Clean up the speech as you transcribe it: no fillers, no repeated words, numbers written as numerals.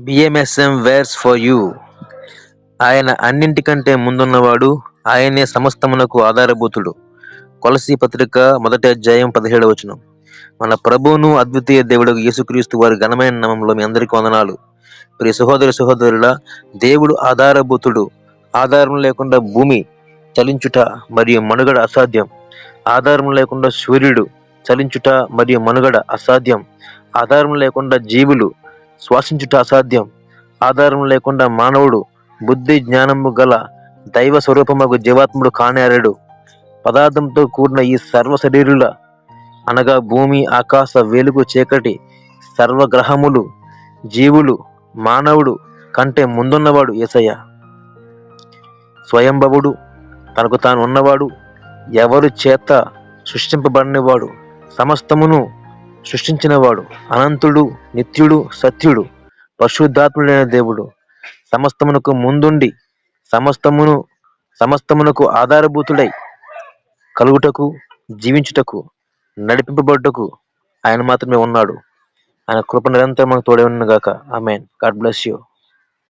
బిఎంఎస్ఎం wears for you. ఆయన అన్నింటికంటే ముందున్నవాడు, ఆయనే సమస్తమునకు ఆధారభూతుడు. కొలసీ పత్రిక 1 అధ్యాయం 17 వచనం. మన ప్రభువును అద్వితీయ దేవుడు యేసుక్రీస్తు వారి ఘనమైన నామంలో మీ అందరికీ వందనాలు. ప్రియ సహోదరుల, దేవుడు ఆధారభూతుడు. ఆధారం లేకుండా భూమి చలించుట మరియు మనుగడ అసాధ్యం. ఆధారం లేకుండా సూర్యుడు చలించుట మరియు మనుగడ అసాధ్యం. ఆధారం లేకుండా జీవులు శ్వాసించుట అసాధ్యం. ఆధారం లేకుండా మానవుడు బుద్ధి జ్ఞానము గల దైవ స్వరూపముకు జీవాత్ముడు కానేరడు. పదార్థంతో కూడిన ఈ సర్వ శరీరుల అనగా భూమి, ఆకాశ, వెలుగు, చీకటి, సర్వగ్రహములు, జీవులు, మానవుడు కంటే ముందున్నవాడు యేసయ్య. స్వయంభవుడు, తనకు తాను ఉన్నవాడు, ఎవరు చేత సృష్టింపబడినవాడు, సమస్తమును సృష్టించినవాడు, అనంతుడు, నిత్యుడు, సత్యుడు, పరిశుద్ధాత్ముడైన దేవుడు, సమస్తమునకు ముందుండి సమస్తమునకు ఆధారభూతుడై కలుగుటకు, జీవించుటకు, నడిపింపబడుటకు ఆయన మాత్రమే ఉన్నాడు. ఆయన కృప నిరంతరం మనకు తోడే ఉన్నగాక. ఆమేన్. God bless you.